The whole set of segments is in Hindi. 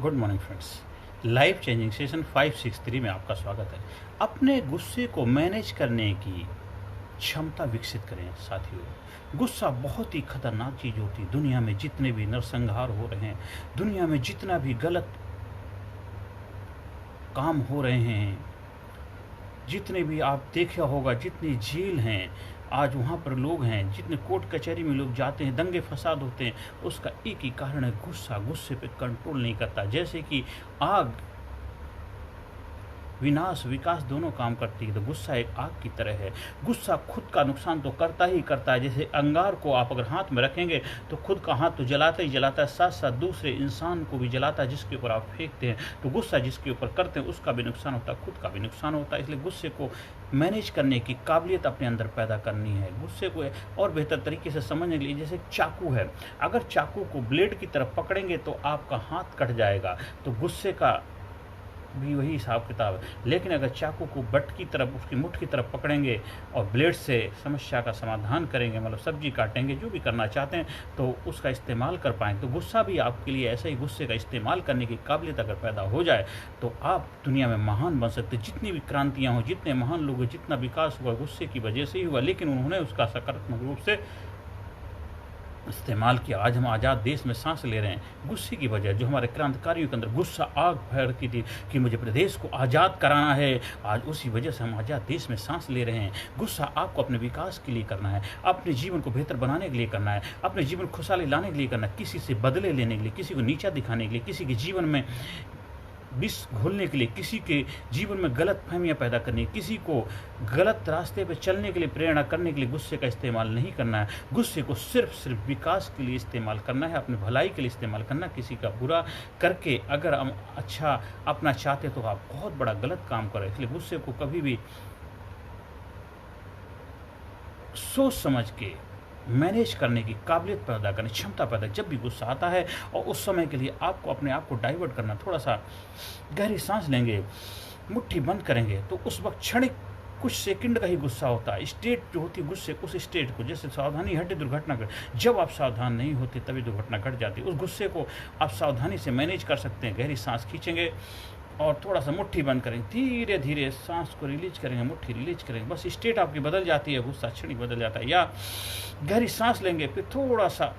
Good morning friends. Life changing session 563 में आपका स्वागत है। अपने गुस्से को मैनेज करने की क्षमता विकसित करें साथियों। गुस्सा बहुत ही खतरनाक चीज़ होती है। दुनिया में जितने भी नरसंहार हो रहे हैं, दुनिया में जितना भी गलत काम हो रहे हैं, जितने भी आप देखा होगा, जितनी जेल हैं आज, वहाँ पर लोग हैं, जितने कोर्ट कचहरी में लोग जाते हैं, दंगे फसाद होते हैं, उसका एक ही कारण है गुस्सा। गुस्से पे कंट्रोल नहीं करता। जैसे कि आग विनाश विकास दोनों काम करती है, तो गुस्सा एक आग की तरह है। गुस्सा खुद का नुकसान तो करता ही करता है। जैसे अंगार को आप अगर हाथ में रखेंगे तो खुद का हाथ तो जलाता ही जलाता है, साथ साथ दूसरे इंसान को भी जलाता है जिसके ऊपर आप फेंकते हैं। तो गुस्सा जिसके ऊपर करते हैं उसका भी नुकसान होता है, खुद का भी नुकसान होता है। इसलिए गुस्से को मैनेज करने की काबिलियत अपने अंदर पैदा करनी है। गुस्से को और बेहतर तरीके से समझने के लिए, जैसे चाकू है, अगर चाकू को ब्लेड की तरफ पकड़ेंगे तो आपका हाथ कट जाएगा, तो गुस्से का भी वही हिसाब किताब है। लेकिन अगर चाकू को बट की तरफ, उसकी मुठ की तरफ पकड़ेंगे और ब्लेड से समस्या का समाधान करेंगे, मतलब सब्जी काटेंगे, जो भी करना चाहते हैं, तो उसका इस्तेमाल कर पाएंगे। तो गुस्सा भी आपके लिए ऐसा ही, गुस्से का इस्तेमाल करने की काबिलियत अगर पैदा हो जाए तो आप दुनिया में महान बन सकते हैं। जितनी भी क्रांतियाँ हों, जितने महान लोग हैं, जितना विकास हुआ, गुस्से की वजह से ही हुआ, लेकिन उन्होंने उसका सकारात्मक रूप से इस्तेमाल किया। आज हम आज़ाद देश में सांस ले रहे हैं गुस्से की वजह। जो हमारे क्रांतिकारियों के अंदर गुस्सा आग भड़की थी कि मुझे प्रदेश को आज़ाद कराना है, आज उसी वजह से हम आज़ाद देश में सांस ले रहे हैं। गुस्सा आपको अपने विकास के लिए करना है, अपने जीवन को बेहतर बनाने के लिए करना है, अपने जीवन को खुशहाली लाने के लिए करना है, किसी से बदले लेने के लिए, किसी को नीचा दिखाने के लिए, किसी के जीवन में विष घोलने के लिए, किसी के जीवन में गलत फहमियाँ पैदा करनी, किसी को गलत रास्ते पर चलने के लिए प्रेरणा करने के लिए गुस्से का इस्तेमाल नहीं करना है। गुस्से को सिर्फ विकास के लिए इस्तेमाल करना है, अपनी भलाई के लिए इस्तेमाल करना। किसी का बुरा करके अगर हम अच्छा अपना चाहते तो आप बहुत बड़ा गलत काम करें। इसलिए गुस्से को कभी भी सोच समझ के मैनेज करने की काबिलियत पैदा करने, क्षमता पैदा। जब भी गुस्सा आता है और उस समय के लिए आपको अपने आप को डाइवर्ट करना, थोड़ा सा गहरी सांस लेंगे, मुट्ठी बंद करेंगे, तो उस वक्त क्षणिक कुछ सेकंड का ही गुस्सा होता है। स्टेट जो होती है गुस्से, उस स्टेट को, जैसे सावधानी हटे दुर्घटना घट, जब आप सावधान नहीं होते तभी दुर्घटना घट जाती है। उस गुस्से को आप सावधानी से मैनेज कर सकते हैं। गहरी सांस खींचेंगे और थोड़ा सा मुट्ठी बंद करेंगे, धीरे धीरे सांस को रिलीज करेंगे, मुट्ठी रिलीज करेंगे, बस स्टेट आपकी बदल जाती है, गुस्सा क्षणिक बदल जाता है। या गहरी सांस लेंगे, फिर थोड़ा सा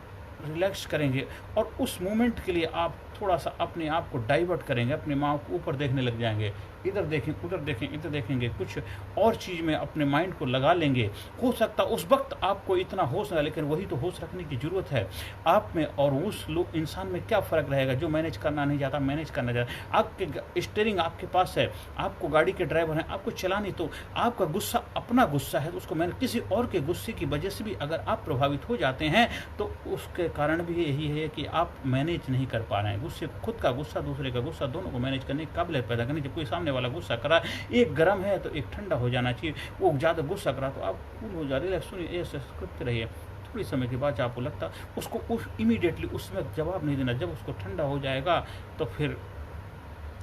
रिलैक्स करेंगे और उस मोमेंट के लिए आप थोड़ा सा अपने आप को डाइवर्ट करेंगे, अपने माँ को ऊपर देखने लग जाएंगे, इधर देखें, उधर देखें, इधर देखेंगे, कुछ और चीज़ में अपने माइंड को लगा लेंगे। हो सकता उस वक्त आपको इतना होश ना, लेकिन वही तो होश रखने की ज़रूरत है आप में। और उस लोग इंसान में क्या फ़र्क रहेगा जो मैनेज करना नहीं चाहता, मैनेज करना चाहता। आपके स्टीयरिंग आपके पास है, आपको गाड़ी के ड्राइवर हैं, आपको चलानी, तो आपका गुस्सा अपना गुस्सा है, तो उसको मैंने किसी और के गुस्से की वजह से भी अगर आप प्रभावित हो जाते हैं तो उसके कारण भी यही है कि आप मैनेज नहीं कर पा रहे हैं। गुस्से, खुद का गुस्सा, दूसरे का गुस्सा, दोनों को मैनेज करने की काबिलियत पैदा करनी। जब कोई सामने वाला गुस्सा करा, एक गर्म है तो एक ठंडा हो जाना चाहिए। वो ज़्यादा गुस्सा करा तो आप कूल हो जा, रिलैक्स, सुनिए, ऐसे करते रहिए। थोड़ी समय के बाद आपको लगता उसको उस इमीडिएटली उस समय जवाब नहीं देना। जब उसको ठंडा हो जाएगा तो फिर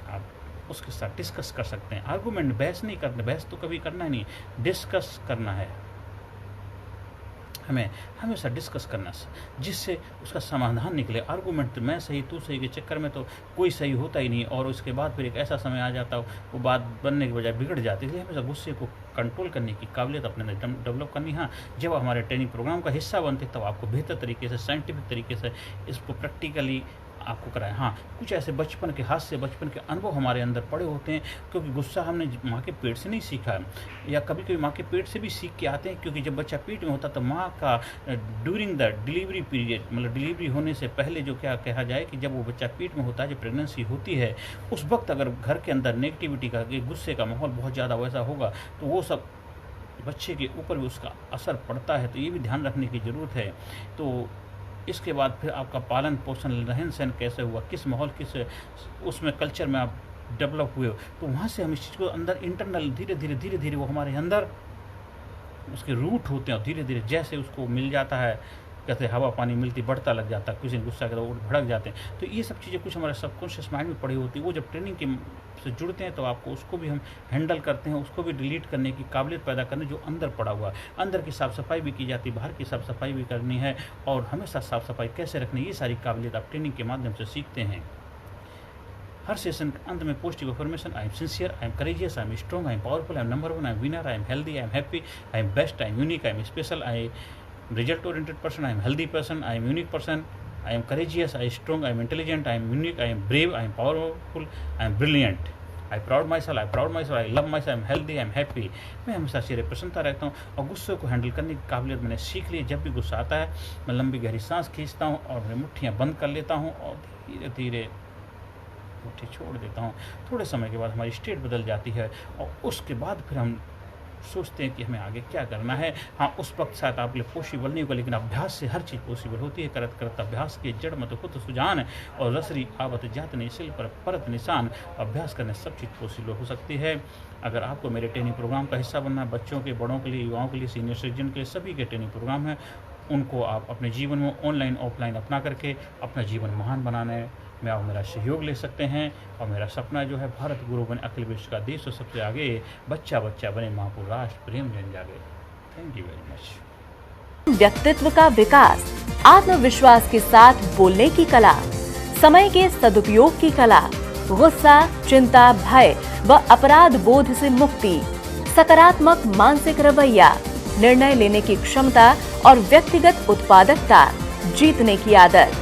आप उसके साथ डिस्कस कर सकते हैं। आर्गूमेंट, बहस नहीं करना, बहस तो कभी करना ही नहीं, डिस्कस करना है। हमें हमेशा डिस्कस करना जिससे उसका समाधान निकले। आर्गूमेंट मैं सही तू सही के चक्कर में तो कोई सही होता ही नहीं, और उसके बाद फिर एक ऐसा समय आ जाता हो वो बात बनने के बजाय बिगड़ जाती है। इसलिए हमेशा गुस्से को कंट्रोल करने की काबिलियत अपने अंदर डेवलप करनी। हाँ, जब हमारे ट्रेनिंग प्रोग्राम का हिस्सा बनते तब आपको बेहतर तरीके से, साइंटिफिक तरीके से इसको प्रैक्टिकली आपको कराएं। हाँ, कुछ ऐसे बचपन के हाथ से, बचपन के अनुभव हमारे अंदर पड़े होते हैं, क्योंकि गुस्सा हमने माँ के पेट से नहीं सीखा है, या कभी कभी माँ के पेट से भी सीख के आते हैं। क्योंकि जब बच्चा पेट में होता तो माँ का ड्यूरिंग द डिलीवरी पीरियड, मतलब डिलीवरी होने से पहले जो क्या कहा जाए कि जब वो बच्चा पेट में होता है, जब प्रेगनेंसी होती है, उस वक्त अगर घर के अंदर नेगेटिविटी का, गुस्से का माहौल बहुत ज़्यादा वैसा होगा तो वो सब बच्चे के ऊपर भी उसका असर पड़ता है। तो ये भी ध्यान रखने की ज़रूरत है। तो इसके बाद फिर आपका पालन पोषण, रहन सहन कैसे हुआ, किस माहौल, किस उसमें कल्चर में आप डेवलप हुए हो, तो वहाँ से हम इस चीज़ को अंदर इंटरनल धीरे धीरे वो हमारे अंदर उसके रूट होते हैं। और धीरे धीरे जैसे उसको मिल जाता है, कहते हवा पानी मिलती बढ़ता लग जाता है, किसी ने गुस्सा करा वो भड़क जाते हैं। तो ये सब चीज़ें कुछ हमारे सबकॉन्शियस माइंड में पड़ी होती है। वो जब ट्रेनिंग के से जुड़ते हैं तो आपको उसको भी हम हैंडल करते हैं, उसको भी डिलीट करने की काबिलियत पैदा करने, जो अंदर पड़ा हुआ है। अंदर की साफ़ सफाई भी की जाती है, बाहर की साफ़ सफाई भी करनी है, और हमेशा साफ़ सफाई कैसे रखनी, ये सारी काबिलियत आप ट्रेनिंग के माध्यम से सीखते हैं। हर सेशन के अंत में positive affirmation, I am sincere, I am courageous, I am strong, I am powerful, I am number one, I am winner, I am healthy, I am happy, I am best, I am unique, I am special, I am result oriented person, I am healthy person, I am unique person, I am courageous, I am strong, I am intelligent, I am unique, I am brave, I am powerful, I am brilliant. I proud myself, I love myself, I am healthy, I am happy. मैं हमेशा चेहरे प्रसन्नता रहता हूँ और गुस्से को हैंडल करने की काबिलियत मैंने सीख ली। जब भी गुस्सा आता है मैं लंबी गहरी सांस खींचता हूँ और अपनी मुट्ठियाँ बंद कर लेता हूँ और धीरे धीरे मुट्ठी छोड़ देता हूँ। थोड़े समय के बाद हमारी स्टेट बदल जाती है और उसके बाद फिर हम सोचते हैं कि हमें आगे क्या करना है। हाँ, उस वक्त शायद आपके लिए पॉसिबल नहीं होगा, लेकिन अभ्यास से हर चीज़ पॉसिबल होती है। करत करत अभ्यास के जड़ मत खुद सुजान और रसरी आवत जात नहीं सिल पर परत निशान। अभ्यास करने सब चीज़ पॉसिबल हो सकती है। अगर आपको मेरे ट्रेनिंग प्रोग्राम का हिस्सा बनना है, बच्चों के, बड़ों के लिए, युवाओं के लिए, सीनियर सिटीजन के लिए, सभी के ट्रेनिंग प्रोग्राम है, उनको आप अपने जीवन में ऑनलाइन ऑफलाइन अपना करके अपना जीवन महान बनाने में आप मेरा सहयोग ले सकते हैं। और मेरा सपना जो है भारत गुरु बने, अखिल विश्व का देश और सबसे आगे बच्चा बच्चा बने, महापुर राष्ट्र प्रेम जन जागे। Thank you very much. व्यक्तित्व का विकास, आत्मविश्वास के साथ बोलने की कला, समय के सदुपयोग की कला, गुस्सा, चिंता, भय व अपराध बोध से मुक्ति, सकारात्मक मानसिक रवैया, निर्णय लेने की क्षमता और व्यक्तिगत उत्पादकता, जीतने की आदत।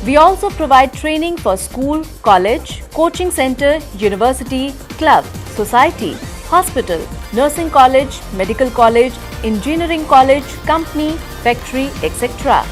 We also provide training for school, college, coaching center, university, club, society, hospital, nursing college, medical college, engineering college, company, factory, etc.